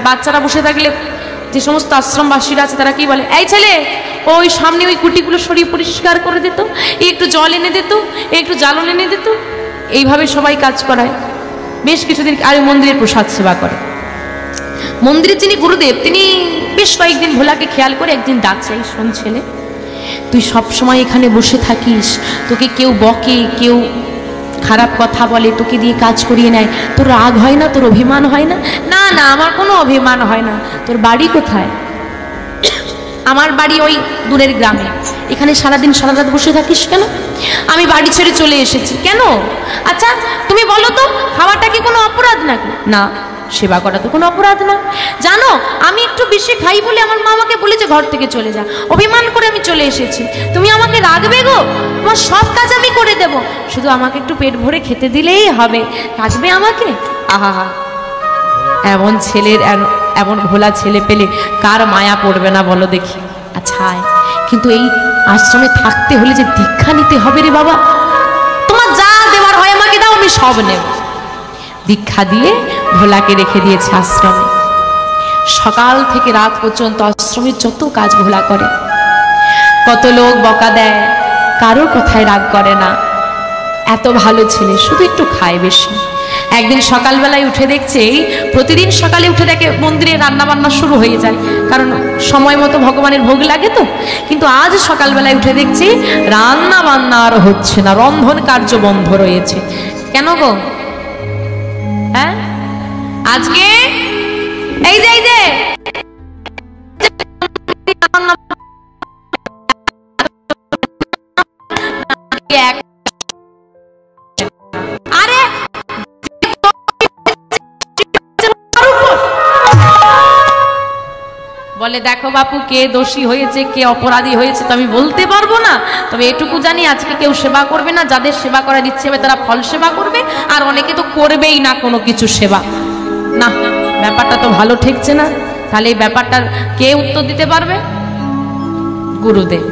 বাচ্চারা বসে থাকলে যে সমস্ত আশ্রমবাসীরা আছে তারা কি বলে, এই ছেলে ওই সামনে ওই কুটিগুলো সরিয়ে পরিষ্কার করে দিত, একটু জল এনে দিত, একটু জ্বালন এনে দিত। এইভাবে সবাই কাজ করায়। বেশ কিছুদিন আর মন্দিরের প্রসাদ সেবা করে। মন্দিরের যিনি গুরুদেব তিনি বেশ কয়েকদিন ভোলাকে খেয়াল করে একদিন ডাকছে, এই শোন ছেলে, তুই সবসময় এখানে বসে থাকিস, তোকে কেউ বকে, কেউ খারাপ কথা বলে, তোকে দিয়ে কাজ করিয়ে নেয়, তোর রাগ হয় না, তোর অভিমান হয় না? না না, আমার কোনো অভিমান হয় না। তোর বাড়ি কোথায়? আমার বাড়ি ওই দূরের গ্রামে। এখানে সারাদিন সারা রাত বসে থাকিস কেন? আমি বাড়ি ছেড়ে চলে এসেছি। কেন? আচ্ছা তুমি বলো তো, খাওয়াটা কি কোনো অপরাধ নাকি? না, সেবা করা তো কোনো অপরাধ না। জানো আমি একটু বেশি খাই বলে আমার মা আমাকে বলেছে ঘর থেকে চলে যা, অভিমান করে আমি চলে এসেছি। তুমি আমাকে রাখবে গো? তোমার সব কাজ আমি করে দেব, শুধু আমাকে একটু পেট ভরে খেতে দিলেই হবে। রাখবে আমাকে? আহা, এমন ছেলের, এমন ভোলা ছেলে পেলে কার মায়া পড়বে না বলো দেখি? আচ্ছা, কিন্তু এই আশ্রমে থাকতে হলে যে দীক্ষা নিতে হবে রে বাবা। তোমার যা দেওয়ার হয় আমাকে দাও, আমি সব নেব। দীক্ষা দিয়ে ভোলাকে রেখে দিয়েছে আশ্রমে। সকাল থেকে রাত পর্যন্ত আশ্রমের যত কাজ ভোলা করে। কত লোক বকা দেয়, কারোর কথায় রাগ করে না। এত ভালো ছেলে, শুধু একটু খায় বেশি। একদিন সকালবেলায় উঠে দেখছে, প্রতিদিন সকালে উঠে দেখে মন্দিরে রান্না বান্না শুরু হয়ে যায়, কারণ সময় মতো ভগবানের ভোগ লাগে তো। কিন্তু আজ সকালবেলায় উঠে দেখছি রান্না বান্না আর হচ্ছে না, রন্ধন কার্য বন্ধ রয়েছে। কেন গো? হ্যাঁ, আজকে এই যে বলে, দেখো বাপু, কে দোষী হয়েছে কে অপরাধী হয়েছে তো আমি বলতে পারবো না, তবে এটুকু জানি আজকে কেউ সেবা করবে না। যাদের সেবা করার ইচ্ছে হবে তারা ফল সেবা করবে, আর অনেকে তো করবেই না কোনো কিছু সেবা। না, ব্যাপারটা তো ভালো ঠেকছে না। তাহলে এই ব্যাপারটার কে উত্তর দিতে পারবে? গুরুদেব।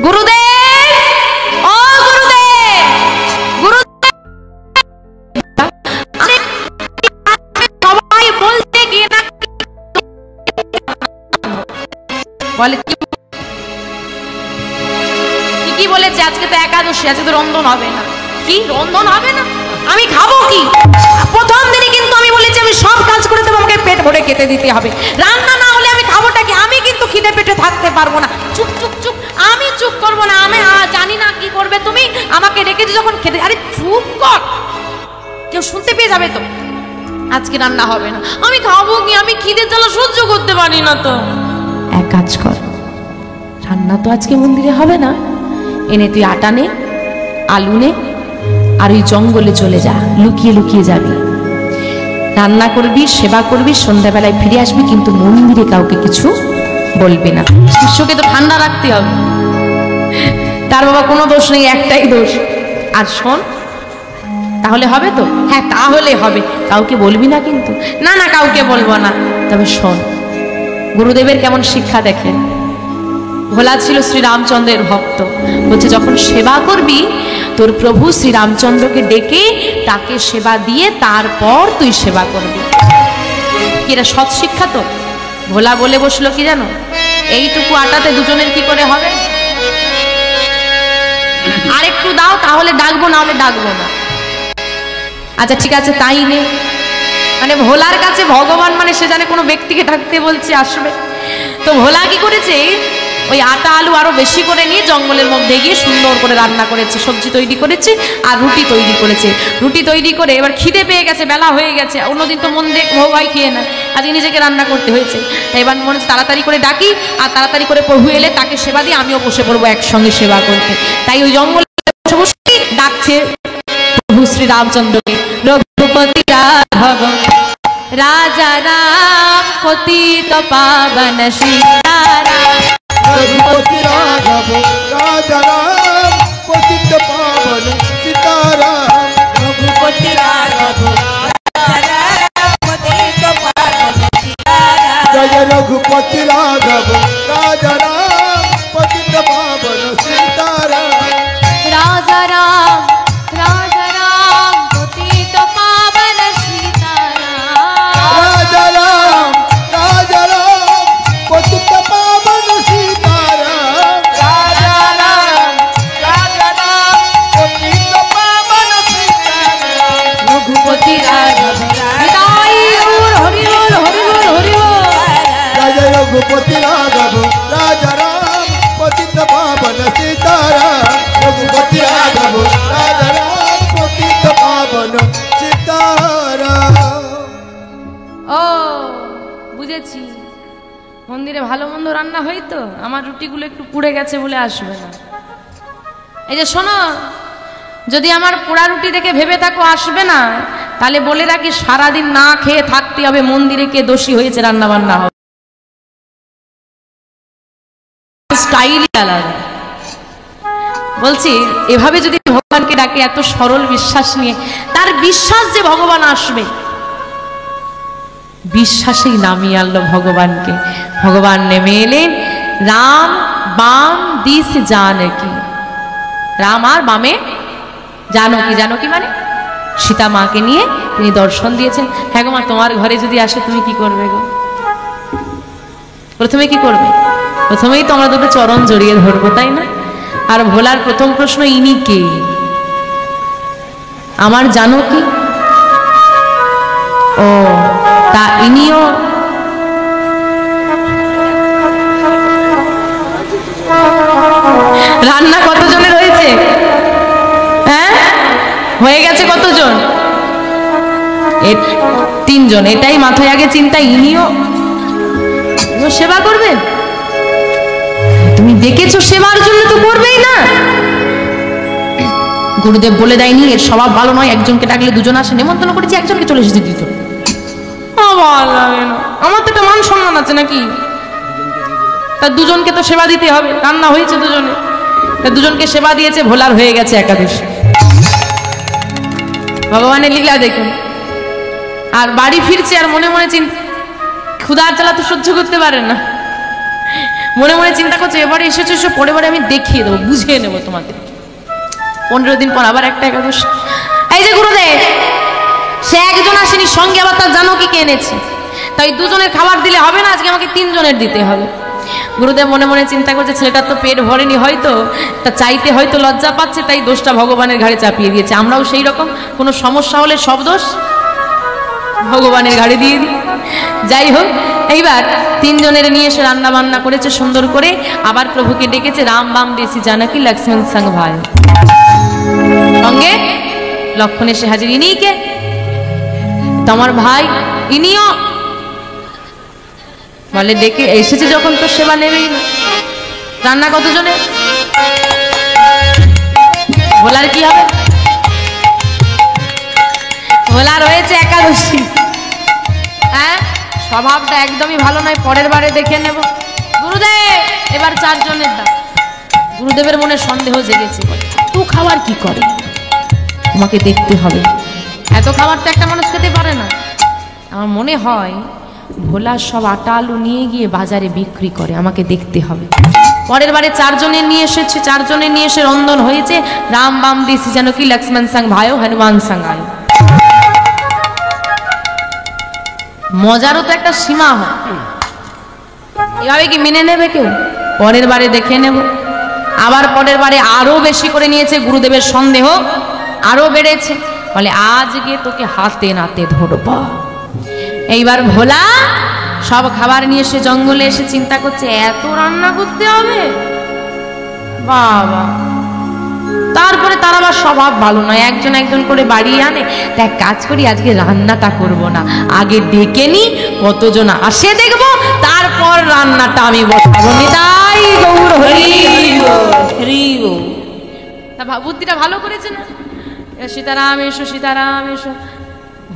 গুরুদেব, ও গুরুদেব, গুরুদেব। সবাই বলতে গিয়ে না বলে, কি বলেছে? আজকে তো একাদশী, আজকে তো রন্ধন হবে না। কি রন্ধন হবে না? আমি খাবো কি? প্রথম দিনই কিন্তু আমি বলেছি আমি সব কাজ করে দেবো, আমাকে পেট ভরে খেতে দিতে হবে। রান্না না হলে আমি খাবোটা কি? আমি কিন্তু খিদে পেটে থাকতে পারবো না। চুপ চুপ চুপ, আমি চুপ করবো না। আমি জানি না কি করবে তুমি, আমাকে রেখেছি যখন খেতে। আরে চুপ কর, কেউ শুনতে পেয়ে যাবে তো। আজকে রান্না হবে না, আমি খাবো কি? আমি খিদে জ্বালা সহ্য করতে পারি না তো। এক কাজ কর, রান্না তো আজকে মন্দিরে হবে না, এনে তুই আটা নে, আলু নে, আর ওই জঙ্গলে চলে যা, লুকিয়ে লুকিয়ে যাবি, রান্না করবি, সেবা করবি, সন্ধ্যাবেলায় ফিরে আসবি, কিন্তু মন্দিরে কাউকে কিছু বলবি না। শিষ্যকে তো ঠান্ডা রাখতে হবে। তার বাবা কোনো দোষ নেই, একটাই দোষ। আর শোন, তাহলে হবে তো? হ্যাঁ তাহলে হবে, কাউকে বলবি না কিন্তু। না না, কাউকে বলবো না। তবে শোন, গুরুদেবের কেমন শিক্ষা দেখেন। ভোলা ছিল শ্রীরামচন্দ্রের ভক্ত। বলছে যখন সেবা করবি তোর প্রভু শ্রীরামচন্দ্রকে ডেকে তাকে সেবা দিয়ে তারপর তুই সেবা করবি। কি এটা সৎ শিক্ষা তো? ভোলা বলে বসলো কি জানো, এইটুকু আটাতে দুজনের কি করে হবে? আর একটু দাও, তাহলে ডাকবো, না হলে ডাকবো না। আচ্ছা ঠিক আছে, তাই নে। মানে ভোলার কাছে ভগবান মানে সে জানে কোনো ব্যক্তিকে ডাকতে বলছে, আসবে। তো ভোলা কি করেছে, ওই আটা আলু আরো বেশি করে নিয়ে জঙ্গলের মধ্যে গিয়ে সুন্দর করে রান্না করেছে, সবজি তৈরি করেছে আর রুটি তৈরি করেছে। রুটি তৈরি করে এবার খিদে পেয়ে গেছে, বেলা হয়ে গেছে। অন্যদিন তো মন দেখ ভোগাই খেয়ে না, আজকে নিজেকে রান্না করতে হয়েছে। তাই এবার মনে তাড়াতাড়ি করে ডাকি, আর তাড়াতাড়ি করে প্রভু এলে তাকে সেবা দিয়ে আমিও বসে পড়বো একসঙ্গে সেবা করতে। তাই ওই জঙ্গলে বসে বসে ডাকছে প্রভু শ্রীরামচন্দ্রকে, রঘুপতি রাঘব রাজা রাম পতিত পাবন সীতারাম। रघुपति राघव राजा राम पतित पावन सीताराम। रघुपति राघव राजा राम पतित पावन सीताराम। जय रघुपति राघव राजा राम पतित पावन सीताराम। राजा राम पतित पावन सीताराम। राजा राम रघुपति राघव राजा राम पतित पावन सीताराम रघुपति राघव राजा राम पतित पावन सीताराम। ও বুঝেছি, মন্দিরে ভালো মন্দ রান্না হয় তো, আমার রুটিগুলো একটু পুড়ে গেছে বলে আসবে না। এই যে শোনো, যদি আমার পোড়া রুটি দেখে ভেবে থাকো আসবে না, তাহলে বলে রাখি সারাদিন না খেয়ে থাকতে হবে, মন্দিরে কে দোষী হয়েছে রান্না বান্না হবে, স্টাইলই আলাদা। বলছি এভাবে যদি ভগবানকে ডাকে এত সরল বিশ্বাস নিয়ে, তার বিশ্বাস যে ভগবান আসবে, বিশ্বাসেই নামিয়ে আনলো ভগবানকে। ভগবান নেমে এলেন, রাম বাম দিস জানকী, রাম আর বামে জানকী। জানকী মানে সীতা মাকে নিয়ে তিনি দর্শন দিয়েছেন। হ্যাঁ গো মা, তোমার ঘরে যদি আসে তুমি কি করবে গো? প্রথমে কি করবে? প্রথমেই তো আমরা দুটো চরণ জড়িয়ে ধরবো, তাই না? আর ভোলার প্রথম প্রশ্ন, ইনি কে? আমার জানকী। ও তা ইনিও রান্না কতজনের হয়েছে? হ্যাঁ হয়ে গেছে কতজন? 3 জন। এটাই মাথায় আগে চিন্তা, ইনিও সেবা করবেন। তুমি দেখেছো সেবার জন্য তো করবেই না। গুরুদেব বলে দেয়নি এর স্বভাব ভালো নয়, একজনকে ডাকলে দুজন আসে, নেমন্তন্ন করেছি একজনকে চলে এসেছে দিত। আমার তো একটা মান সম্মান আছে নাকি? তা দুজনকে তো সেবা দিতে হবে, রান্না হয়েছে দুজনে, তা দুজনকে সেবা দিয়েছে, ভোলার হয়ে গেছে একাদশী। ভগবানের লীলা দেখুন। আর বাড়ি ফিরছে আর মনে মনে ক্ষুধার জ্বালা তো সহ্য করতে পারে না, মনে মনে চিন্তা করছে এবারে এসেছো এসে পরে বারে আমি দেখিয়ে দেবো, বুঝিয়ে নেবো তোমাদের। 15 দিন পর আবার একটা একাদশী। এই যে গুরুদেব, সে একজন আসেনি, সঙ্গে আবার তার জানকীকে এনেছে, তাই দুজনের খাবার দিলে হবে না, আজকে আমাকে 3 জনের দিতে হবে। গুরুদেব মনে মনে চিন্তা করছে ছেলেটার তো পেট ভরেনি, হয়তো তা চাইতে হয়তো লজ্জা পাচ্ছে, তাই দোষটা ভগবানের ঘাড়ে চাপিয়ে দিয়েছে। আমরাও সেই রকম, কোনো সমস্যা হলে সব দোষ ভগবানের ঘাড়ে দিয়ে দিই। যাই হোক, এইবার 3 জনের নিয়ে এসে রান্না বান্না করেছে সুন্দর করে, আবার প্রভুকে ডেকেছে, রাম বাম দেশি জানকী লক্ষ্মণ সঙ্গ ভাই, সঙ্গে লক্ষণ এসে হাজির। ইনি কে? তোমার ভাই। ইনিও বলে ডেকে এসেছে যখন তো সেবা নেবেই না। রান্না কতজনে? ভোলার কি হবে? ভোলা রয়েছে একাদশী। হ্যাঁ, স্বভাবটা একদমই ভালো নয়, পরের বারে দেখে নেব। গুরুদেব এবার 4 জনের দাম। গুরুদেবের মনে সন্দেহ জেগেছে, তো খাবার কি করে, তোমাকে দেখতে হবে। এত খাবার তো একটা মানুষ খেতে পারে না। আমার মনে হয় ভোলা সব আটা আলু নিয়ে গিয়ে বাজারে বিক্রি করে, আমাকে দেখতে হবে। পরের বারে 4 জনের নিয়ে এসেছে, 4 জনের নিয়ে এসে রন্ধন হয়েছে, রাম বাম দেশি জানকী লক্ষ্মণ সঙ্গ ভাই হনুমান সঙ্গ আয়। মজারও তো একটা সীমা হয়, এভাবে কি মেনে নেবে কেউ? পরের বারে দেখে নেব। আবার পরের বারে আরো বেশি করে নিয়েছে, গুরুদেবের সন্দেহ আরো বেড়েছে, বলে আজকে তোকে হাতে নাতে ধরব। এইবার ভোলা সব খাবার নিয়ে এসে জঙ্গলে এসে চিন্তা করছে এত রান্না করতে হবে বাবা। তারপরে তার আবার স্বভাব ভালো নয়, একজন একজন করে বাড়িয়ে আনে। তা এক কাজ করি, আজকে রান্নাটা করব না, আগে ডেকে নি কতজন আসে দেখবো, তারপর রান্নাটা আমি বসাবো। নিতাই গৌর হরি হরি। তা বুদ্ধিটা ভালো করেছে না? সীতারাম এসো, সীতারাম এসো।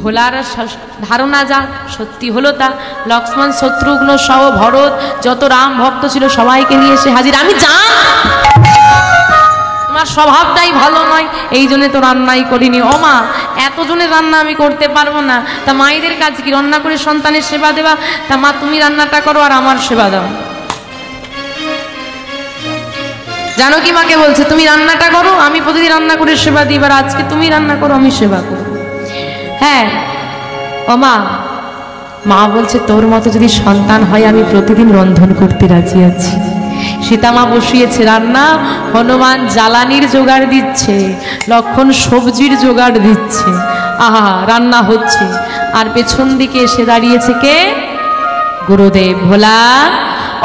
ভোলার ধারণা যা সত্যি হলো তা, লক্ষ্মণ শত্রুঘ্ন সহ ভরত যত রাম ভক্ত ছিল সবাইকে নিয়ে এসে হাজির। আমি জান তোমার স্বভাবটাই ভালো নয়, এই জন্য তো রান্নাই করিনি। ও মা, এতজনের রান্না আমি করতে পারবো না। তা মায়েদের কাজ কি? রান্না করে সন্তানের সেবা দেওয়া। তা মা তুমি রান্নাটা করো আর আমার সেবা দাও। জানকী মাকে বলছে তুমি রান্নাটা করো, আমি প্রতিদিন রান্না করে সেবা দিই, এবার আজকে তুমি রান্না করো, আমি সেবা করো। হ্যাঁ ও মা, মা বলছে তোর মতো যদি সন্তান হয় আমি প্রতিদিন রন্ধন করতে রাজি আছি। সীতামা বসিয়েছে রান্না, হনুমান জ্বালানির জোগাড় দিচ্ছে, লক্ষণ সবজির জোগাড় দিচ্ছে। আহা, রান্না হচ্ছে। আর পেছন দিকে এসে দাঁড়িয়েছে কে? গুরুদেব। ভোলা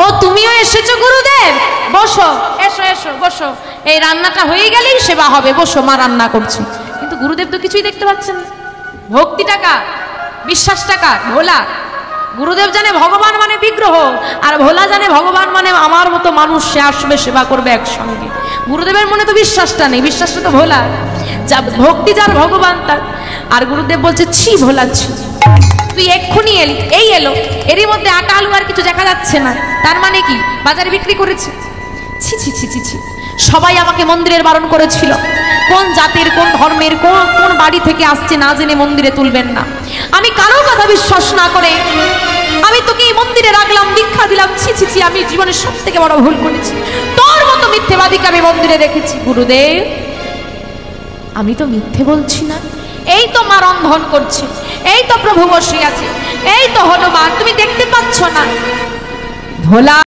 ও তুমিও এসেছো গুরুদেব, বসো, এসো এসো বসো, এই রান্নাটা হয়ে গেলেই সেবা হবে, বসো, মা রান্না করছে। কিন্তু গুরুদেব তো কিছুই দেখতে পাচ্ছেন না। ভক্তিটা কার, বিশ্বাসটা কার? ভোলা। গুরুদেব জানে ভগবান মানে বিগ্রহ, আর ভোলা জানে ভগবান মানে আমার মতো মানুষ, সে আসবে সেবা করবে একসঙ্গে। গুরুদেবের মনে তো বিশ্বাসটা নেই, বিশ্বাসটা তো ভোলা, যা ভক্তি যার ভগবান তার। আর গুরুদেব বলছে, ছি ভোলা ছি, তুই এক্ষুনি এলি, এই এলো, এরই মধ্যে আটা আলু আর কিছু দেখা যাচ্ছে না, তার মানে কি বাজারে বিক্রি করেছে? ছি ছি ছি ছি ছি, সবাই আমাকে মন্দিরের বারণ করেছিল, কোন জাতির কোন ধর্মের কোন বাড়ি থেকে আসছে না জেনে মন্দিরে তুলবেন না। আমি কারো কথা বিশ্বাস না করে আমি তোকে এই মন্দিরে রাখলাম, দীক্ষা দিলাম। ছি ছি ছি, আমি জীবনের সব থেকে বড় ভুল করেছি, তোর মতো মিথ্যেবাদীকে আমি মন্দিরে রেখেছি। গুরুদেব, আমি তো মিথ্যে বলছি না, এই তো মা রন্ধন করছে, এই তো প্রভু বসে আছে, এই তো হনুমান, তুমি দেখতে পাচ্ছ না? ভোলা